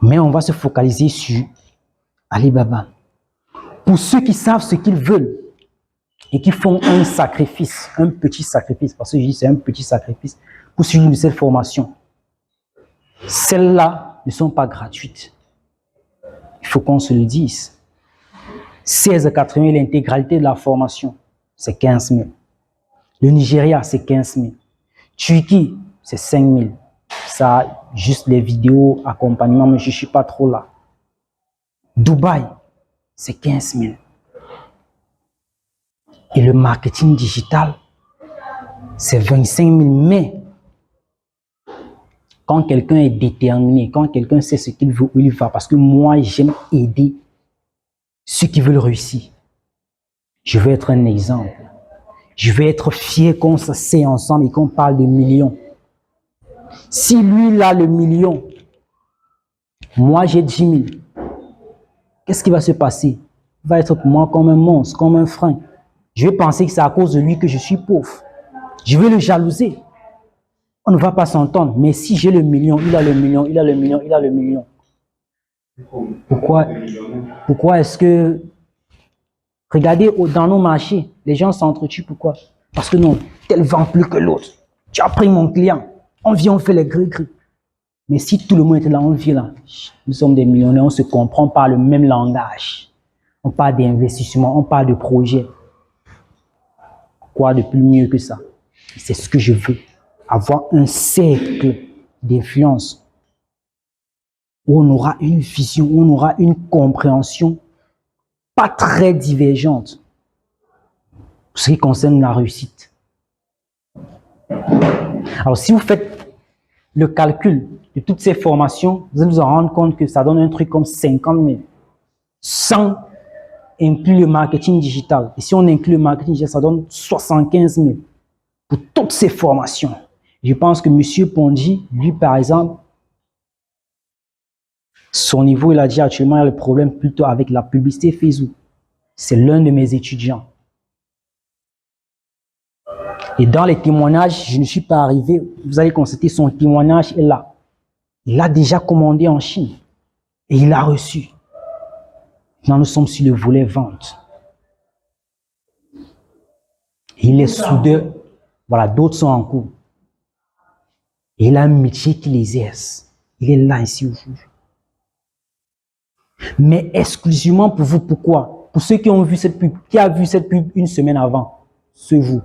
Mais on va se focaliser sur Alibaba. Pour ceux qui savent ce qu'ils veulent et qui font un sacrifice, un petit sacrifice, parce que je dis c'est un petit sacrifice pour suivre cette formation. Celles-là ne sont pas gratuites. Il faut qu'on se le dise. 16,80 l'intégralité de la formation, c'est 15 000. Le Nigeria, c'est 15 000. Turquie, c'est 5 000. Ça, juste les vidéos, accompagnement, mais je ne suis pas trop là. Dubaï, c'est 15 000. Et le marketing digital, c'est 25 000. Mais quand quelqu'un est déterminé, quand quelqu'un sait ce qu'il veut, où il va, parce que moi, j'aime aider ceux qui veulent réussir. Je veux être un exemple. Je veux être fier qu'on s'assied ensemble et qu'on parle de millions. Si lui, il a le million, moi, j'ai 10 000. Qu'est-ce qui va se passer? Il va être pour moi comme un monstre, comme un frein. Je vais penser que c'est à cause de lui que je suis pauvre. Je vais le jalouser. On ne va pas s'entendre. Mais si j'ai le million, il a le million, il a le million, il a le million. Pourquoi est-ce que... Regardez dans nos marchés, les gens s'entretuent. Pourquoi? Parce que non, tel vend plus que l'autre. Tu as pris mon client. On vient, on fait les gris-gris. Mais si tout le monde était là, on vient là. Nous sommes des millionnaires, on se comprend par le même langage. On parle d'investissement, on parle de projet. Quoi de plus mieux que ça? C'est ce que je veux. Avoir un cercle d'influence où on aura une vision, où on aura une compréhension pas très divergente pour ce qui concerne la réussite. Alors, si vous faites le calcul de toutes ces formations, vous allez vous en rendre compte que ça donne un truc comme 50 000, sans inclure le marketing digital. Et si on inclut le marketing digital, ça donne 75 000 pour toutes ces formations. Je pense que M. Pondy, lui, par exemple, son niveau, il a dit actuellement, il y a le problème plutôt avec la publicité Facebook. C'est l'un de mes étudiants. Et dans les témoignages, je ne suis pas arrivé, vous allez constater son témoignage est là. Il a déjà commandé en Chine et il a reçu. Maintenant, nous sommes sur le volet vente. Il est soudeur. Voilà, d'autres sont en cours. Et il a un métier qui l'exerce. Il est là ici aujourd'hui. Mais exclusivement pour vous. Pourquoi? Pour ceux qui ont vu cette pub, qui a vu cette pub une semaine avant, c'est vous.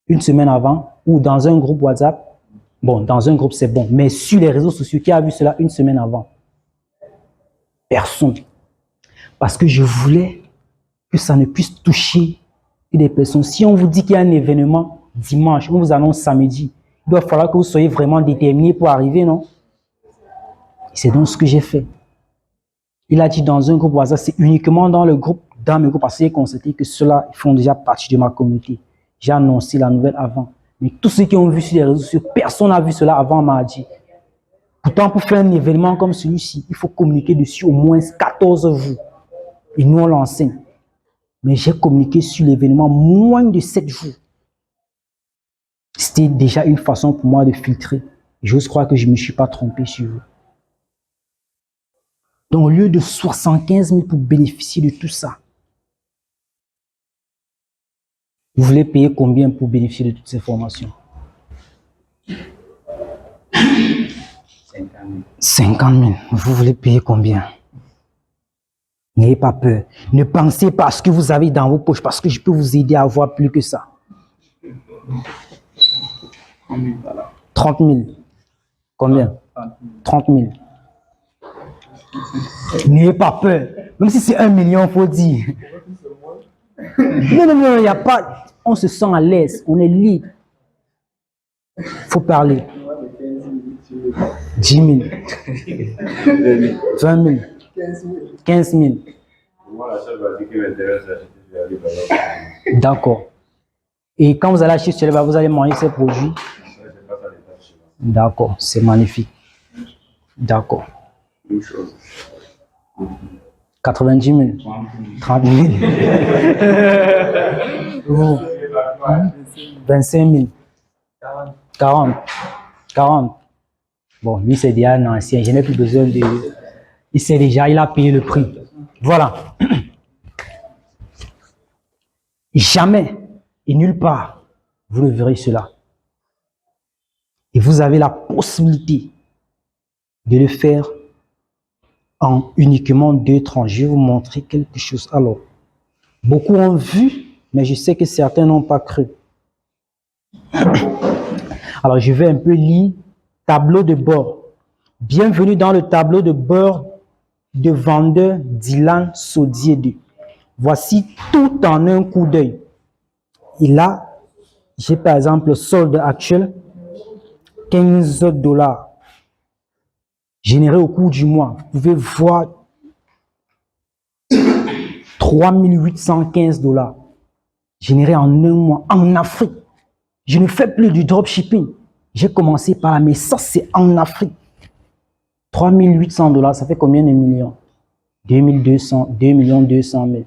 Une semaine avant, ou dans un groupe WhatsApp. Bon, dans un groupe, c'est bon. Mais sur les réseaux sociaux, qui a vu cela une semaine avant? Personne. Parce que je voulais que ça ne puisse toucher que des personnes. Si on vous dit qu'il y a un événement dimanche, on vous annonce samedi, il doit falloir que vous soyez vraiment déterminé pour arriver, non? C'est donc ce que j'ai fait. Il a dit dans un groupe WhatsApp, c'est uniquement dans le groupe, dans mes groupes, parce que j'ai constaté que ceux-là font déjà partie de ma communauté. J'ai annoncé la nouvelle avant. Mais tous ceux qui ont vu sur les réseaux sociaux, personne n'a vu cela avant mardi. Pourtant, pour faire un événement comme celui-ci, il faut communiquer dessus au moins 14 jours. Et nous, on l'enseigne. Mais j'ai communiqué sur l'événement moins de 7 jours. C'était déjà une façon pour moi de filtrer. J'ose croire que je ne me suis pas trompé sur eux. Donc, au lieu de 75 000 pour bénéficier de tout ça, vous voulez payer combien pour bénéficier de toutes ces formations? 50 000. Vous voulez payer combien? N'ayez pas peur. Ne pensez pas à ce que vous avez dans vos poches, parce que je peux vous aider à avoir plus que ça. 30 000. Combien? 30 000. N'ayez pas peur. Même si c'est 1 million, il faut dire. Non, il n'y a pas. On se sent à l'aise, on est libre. Il faut parler. 10 000. 20 000. 15 000. D'accord. Et quand vous allez acheter chez vous allez manger ces produits? D'accord, c'est magnifique. D'accord. 90 000. 30 000. 25 000. 40. Bon, lui, c'est déjà un ancien. Je n'ai plus besoin de... Il sait déjà, il a payé le prix. Voilà. Jamais et nulle part, vous ne verrez cela. Et vous avez la possibilité de le faire en uniquement 2 tranches. Je vais vous montrer quelque chose. Alors, beaucoup ont vu, mais je sais que certains n'ont pas cru. Alors, je vais un peu lire tableau de bord. Bienvenue dans le tableau de bord de vendeur Dylan Sodier 2. Voici tout en un coup d'œil. Et là, j'ai par exemple le solde actuel, 15 $. Généré au cours du mois. Vous pouvez voir 3 815 $. Généré en un mois en Afrique. Je ne fais plus du dropshipping. J'ai commencé par là, mais ça c'est en Afrique. 3 800 $, ça fait combien de millions? 2 200 000.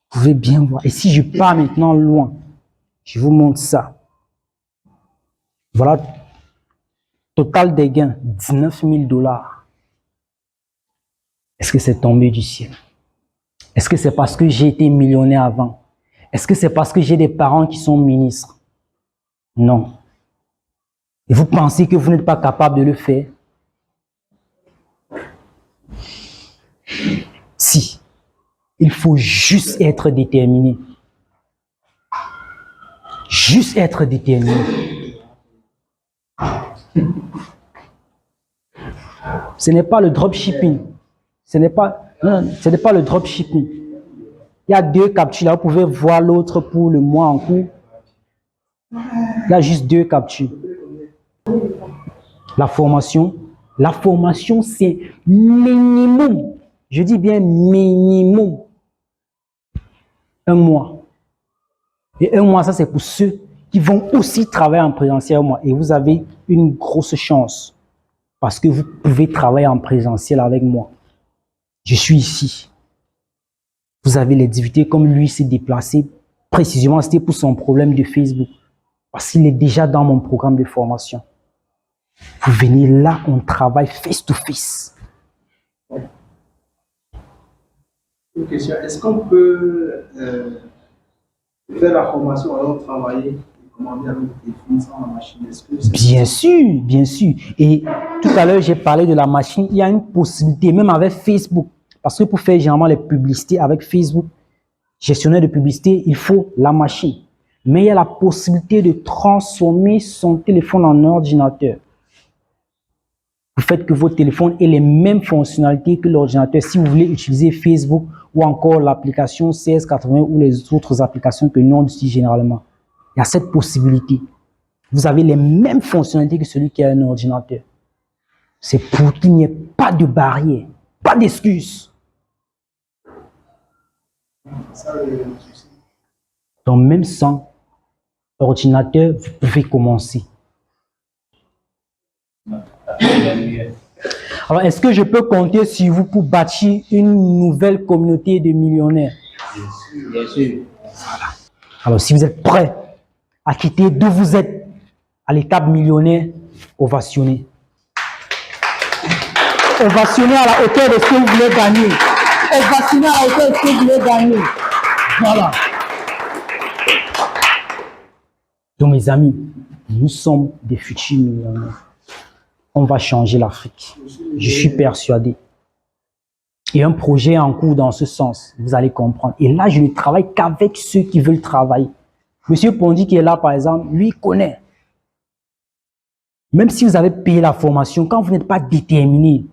Vous pouvez bien voir. Et si je pars maintenant loin, je vous montre ça. Voilà, total des gains, 19 000 $. Est-ce que c'est tombé du ciel? Est-ce que c'est parce que j'ai été millionnaire avant? Est-ce que c'est parce que j'ai des parents qui sont ministres? Non. Et vous pensez que vous n'êtes pas capable de le faire? Si. Il faut juste être déterminé. Juste être déterminé. Ce n'est pas le dropshipping. Ce n'est pas le dropshipping. Il y a 2 captures là. Vous pouvez voir l'autre pour le mois en cours. Il y a juste 2 captures. La formation, c'est minimum. Je dis bien minimum. 1 mois. Et 1 mois, ça c'est pour ceux qui vont aussi travailler en présentiel 1 mois. Et vous avez une grosse chance. Parce que vous pouvez travailler en présentiel avec moi. Je suis ici. Vous avez les difficultés comme lui s'est déplacé. Précisément, c'était pour son problème de Facebook. Parce qu'il est déjà dans mon programme de formation. Vous venez là, on travaille face to face. Une question, est-ce qu'on peut faire la formation alors travailler et commander avec des fournisseurs en machine? Bien sûr, bien sûr. Et tout à l'heure, j'ai parlé de la machine. Il y a une possibilité, même avec Facebook. Parce que pour faire généralement les publicités avec Facebook, gestionnaire de publicité, il faut la machine. Mais il y a la possibilité de transformer son téléphone en ordinateur. Vous faites que votre téléphone ait les mêmes fonctionnalités que l'ordinateur. Si vous voulez utiliser Facebook ou encore l'application CS80 ou les autres applications que nous on utilise généralement, il y a cette possibilité. Vous avez les mêmes fonctionnalités que celui qui a un ordinateur. C'est pour qu'il n'y ait pas de barrière, pas d'excuses. Donc même sans ordinateur, vous pouvez commencer. Alors, est-ce que je peux compter sur vous pour bâtir une nouvelle communauté de millionnaires? Bien sûr. Voilà. Alors, si vous êtes prêts à quitter d'où vous êtes à l'étape millionnaire, ovationnez. Ovationnez à la hauteur de ce que vous voulez gagner. Ovationnez à la hauteur de ce que vous voulez gagner. Voilà. Donc, mes amis, nous sommes des futurs millionnaires. On va changer l'Afrique. Je suis persuadé. Et un projet en cours dans ce sens, vous allez comprendre. Et là, je ne travaille qu'avec ceux qui veulent travailler. Monsieur Pondy qui est là, par exemple, lui, il connaît. Même si vous avez payé la formation, quand vous n'êtes pas déterminé,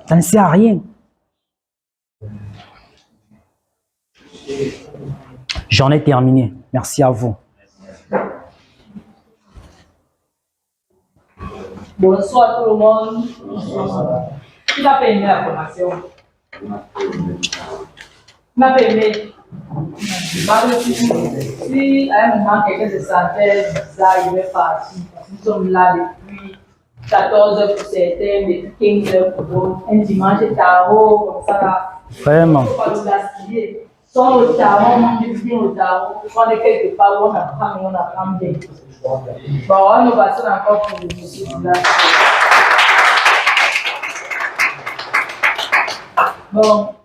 ça ne sert à rien. J'en ai terminé. Merci à vous. Bonsoir tout le monde. Qui n'a pas aimé la formation? N'a pas aimé. Si à un moment quelqu'un se sentait bizarre, il est parti. Nous sommes là depuis 14 heures pour certains, depuis 15 heures pour d'autres. Un dimanche tarot, comme ça là. Vraiment. Il ne faut pas nous gaspiller. Sans le tarot, on mange bien le tarot. On est quelque part où on apprend bien. Bon, on va passer encore pour le monsieur. Bon,